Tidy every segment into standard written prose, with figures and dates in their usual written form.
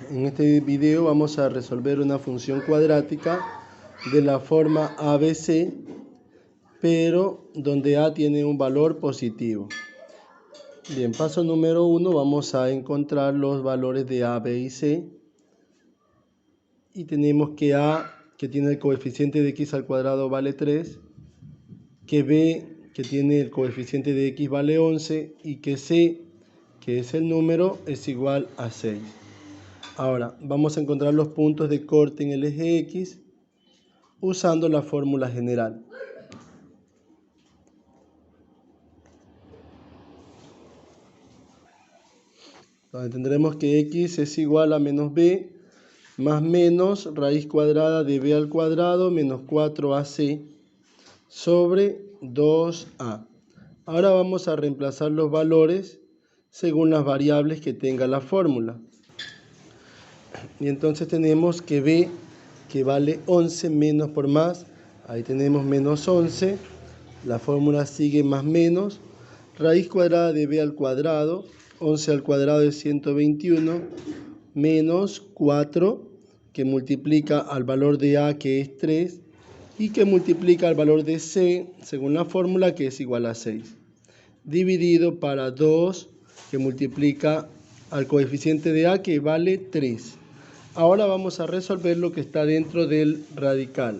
En este video vamos a resolver una función cuadrática de la forma ABC, pero donde A tiene un valor positivo. Bien, paso número 1, vamos a encontrar los valores de A, B y C. Y tenemos que A, que tiene el coeficiente de x al cuadrado, vale 3, que B, que tiene el coeficiente de x, vale 11, y que C, que es el número, es igual a 6. Ahora, vamos a encontrar los puntos de corte en el eje X usando la fórmula general. Entonces tendremos que X es igual a menos B más menos raíz cuadrada de B al cuadrado menos 4AC sobre 2A. Ahora vamos a reemplazar los valores según las variables que tenga la fórmula. Y entonces tenemos que B, que vale 11 menos por más, ahí tenemos menos 11, la fórmula sigue más menos, raíz cuadrada de B al cuadrado, 11 al cuadrado es 121, menos 4, que multiplica al valor de A, que es 3, y que multiplica al valor de C, según la fórmula, que es igual a 6, dividido para 2, que multiplica al coeficiente de A, que vale 3. Ahora vamos a resolver lo que está dentro del radical.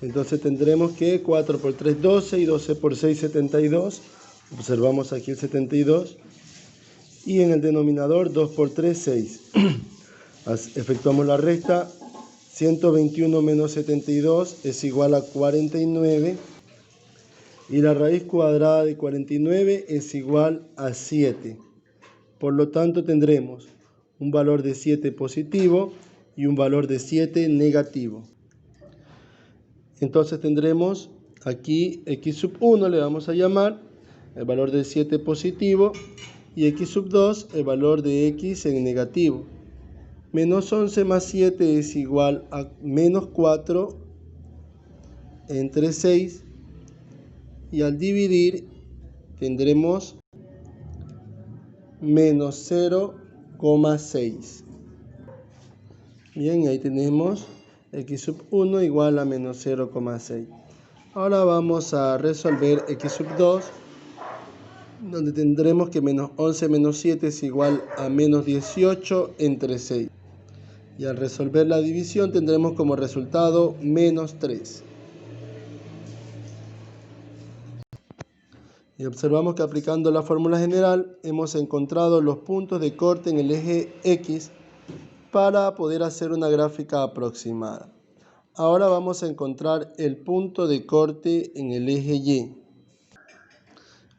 Entonces tendremos que 4 por 3, 12, y 12 por 6, 72. Observamos aquí el 72. Y en el denominador 2 por 3, 6. Efectuamos la resta. 121 menos 72 es igual a 49. Y la raíz cuadrada de 49 es igual a 7. Por lo tanto tendremos un valor de 7 positivo y un valor de 7 negativo. Entonces tendremos aquí x sub 1, le vamos a llamar el valor de 7 positivo, y x sub 2 el valor de x en negativo. Menos 11 más 7 es igual a menos 4 entre 6, y al dividir tendremos menos 0,6. Bien, ahí tenemos x sub 1 igual a menos 0,6. Ahora vamos a resolver x sub 2, donde tendremos que menos 11 menos 7 es igual a menos 18 entre 6. Y al resolver la división tendremos como resultado menos 3. Y observamos que aplicando la fórmula general hemos encontrado los puntos de corte en el eje X para poder hacer una gráfica aproximada. Ahora vamos a encontrar el punto de corte en el eje Y.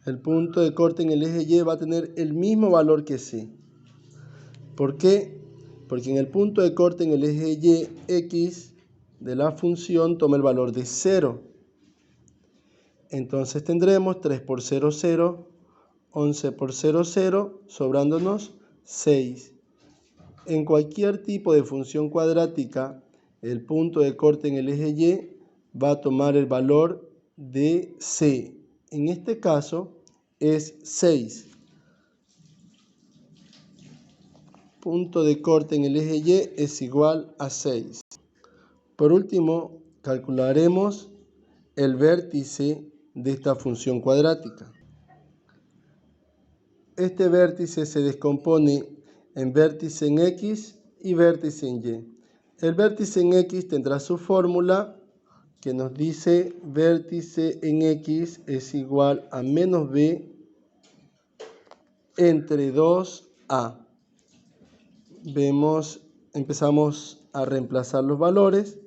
El punto de corte en el eje Y va a tener el mismo valor que C. ¿Por qué? Porque en el punto de corte en el eje Y, X de la función toma el valor de 0. Entonces tendremos 3 por 0, 0, 11 por 0, 0, sobrándonos 6. En cualquier tipo de función cuadrática, el punto de corte en el eje Y va a tomar el valor de C. En este caso es 6. Punto de corte en el eje Y es igual a 6. Por último, calcularemos el vértice de esta función cuadrática. Este vértice se descompone en vértice en X y vértice en Y. El vértice en X tendrá su fórmula que nos dice vértice en X es igual a menos B entre 2A. Empezamos a reemplazar los valores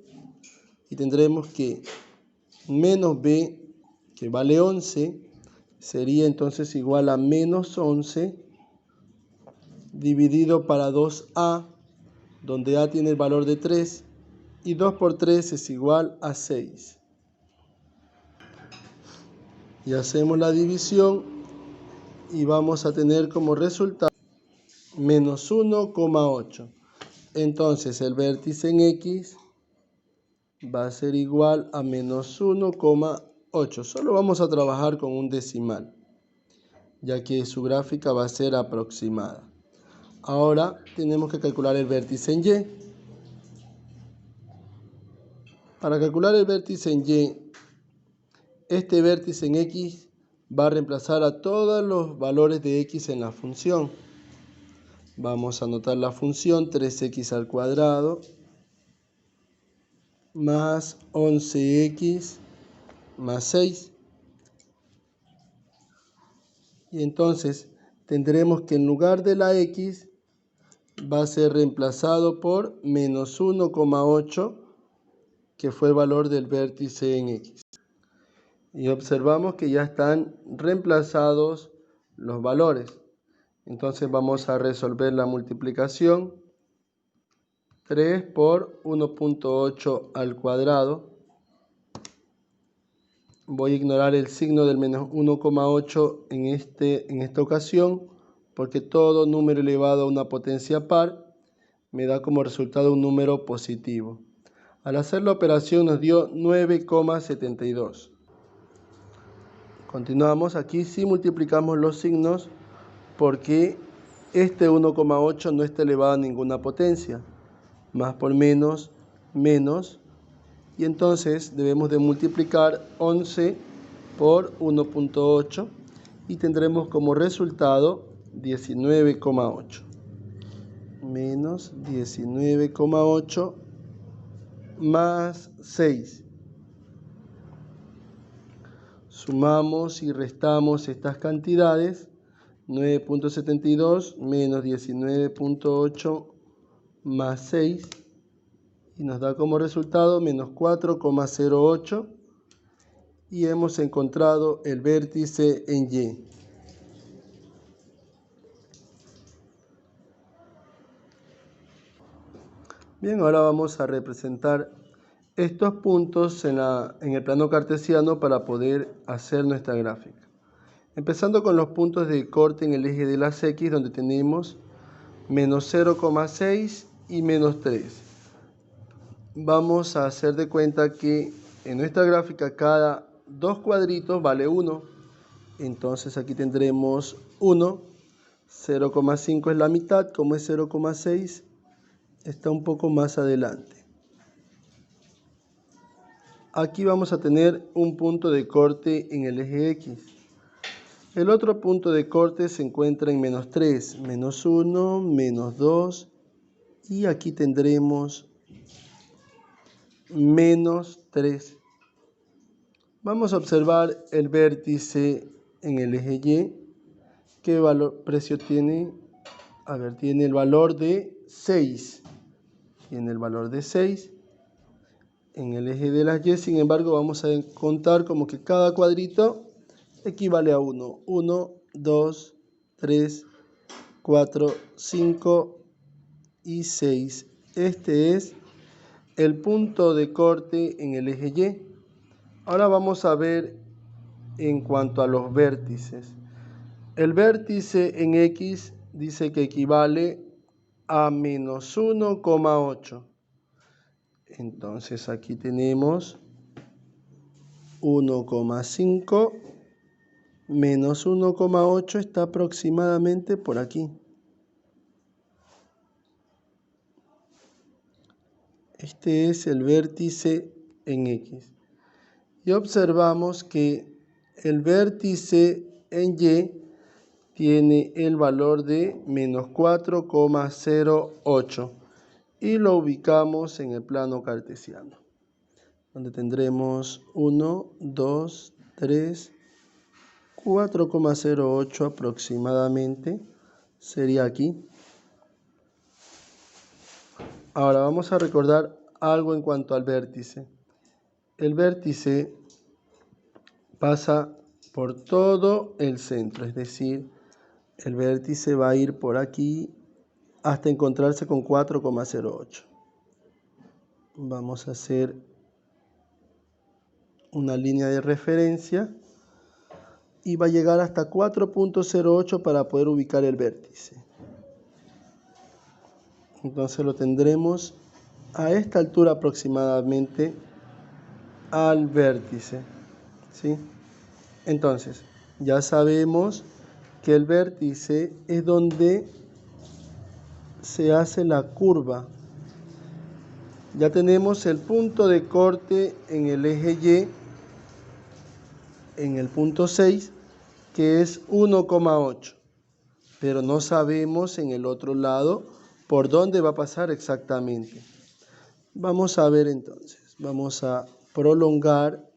y tendremos que menos B, que vale 11, sería entonces igual a menos 11 dividido para 2A, donde A tiene el valor de 3, y 2 por 3 es igual a 6. Y hacemos la división y vamos a tener como resultado menos 1,8. Entonces el vértice en X va a ser igual a menos 1,8. Solo vamos a trabajar con un decimal, ya que su gráfica va a ser aproximada. Ahora tenemos que calcular el vértice en Y. Para calcular el vértice en Y, este vértice en X va a reemplazar a todos los valores de X en la función. Vamos a anotar la función 3x al cuadrado más 11x más 6. Y entonces tendremos que en lugar de la x va a ser reemplazado por menos 1,8, que fue el valor del vértice en X. Y observamos que ya están reemplazados los valores. Entonces vamos a resolver la multiplicación. 3 por 1,8 al cuadrado. Voy a ignorar el signo del menos 1,8 en esta ocasión, porque todo número elevado a una potencia par me da como resultado un número positivo. Al hacer la operación nos dio 9,72. Continuamos. Aquí sí multiplicamos los signos porque este 1,8 no está elevado a ninguna potencia. Más por menos, menos. Y entonces debemos de multiplicar 11 por 1,8 y tendremos como resultado 19,8. Menos 19,8 más 6. Sumamos y restamos estas cantidades. 9,72 menos 19,8 más 6. Y nos da como resultado menos 4,08. Y hemos encontrado el vértice en Y. Bien, ahora vamos a representar estos puntos en el plano cartesiano para poder hacer nuestra gráfica. Empezando con los puntos de corte en el eje de las X, donde tenemos menos 0,6 y menos 3. Vamos a hacer de cuenta que en nuestra gráfica cada dos cuadritos vale 1. Entonces aquí tendremos 1. 0,5 es la mitad, como es 0,6, está un poco más adelante. Aquí vamos a tener un punto de corte en el eje X. El otro punto de corte se encuentra en menos 3, menos 1, menos 2, y aquí tendremos menos 3. Vamos a observar el vértice en el eje Y. ¿Qué precio tiene? A ver, tiene el valor de 6. Tiene el valor de 6 en el eje de las Y. Sin embargo, vamos a contar como que cada cuadrito equivale a 1. 1, 2, 3, 4, 5 y 6. Este es el punto de corte en el eje Y. Ahora vamos a ver en cuanto a los vértices. El vértice en X dice que equivale a menos 1,8. Entonces aquí tenemos 1,5 menos 1,8 está aproximadamente por aquí. Este es el vértice en X. Y observamos que el vértice en Y tiene el valor de menos 4,08 y lo ubicamos en el plano cartesiano, donde tendremos 1, 2, 3, 4,08 aproximadamente, sería aquí. Ahora vamos a recordar algo en cuanto al vértice. El vértice pasa por todo el centro, es decir, el vértice va a ir por aquí hasta encontrarse con 4,08. Vamos a hacer una línea de referencia y va a llegar hasta 4,08 para poder ubicar el vértice. Entonces lo tendremos a esta altura aproximadamente al vértice, ¿sí? Entonces, ya sabemos que el vértice es donde se hace la curva. Ya tenemos el punto de corte en el eje Y, en el punto 6, que es 1,8. Pero no sabemos en el otro lado por dónde va a pasar exactamente. Vamos a ver entonces. Vamos a prolongar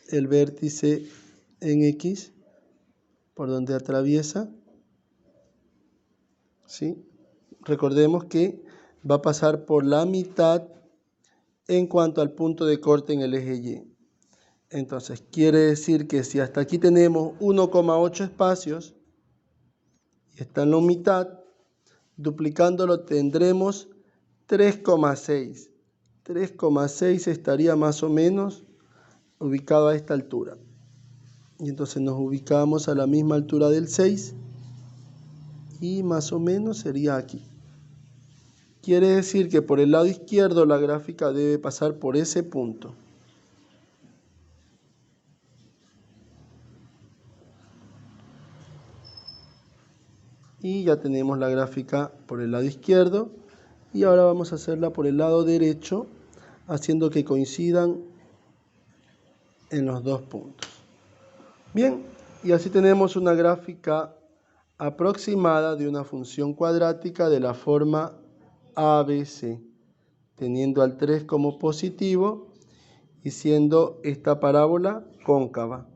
el vértice en X por donde atraviesa. ¿Sí? Recordemos que va a pasar por la mitad en cuanto al punto de corte en el eje Y. Entonces, quiere decir que si hasta aquí tenemos 1,8 espacios y está en la mitad, duplicándolo tendremos 3,6. 3,6 estaría más o menos ubicado a esta altura. Y entonces nos ubicamos a la misma altura del 6 y más o menos sería aquí. Quiere decir que por el lado izquierdo la gráfica debe pasar por ese punto. Y ya tenemos la gráfica por el lado izquierdo. Y ahora vamos a hacerla por el lado derecho, haciendo que coincidan en los dos puntos. Bien, y así tenemos una gráfica aproximada de una función cuadrática de la forma ABC, teniendo al 3 como positivo y siendo esta parábola cóncava.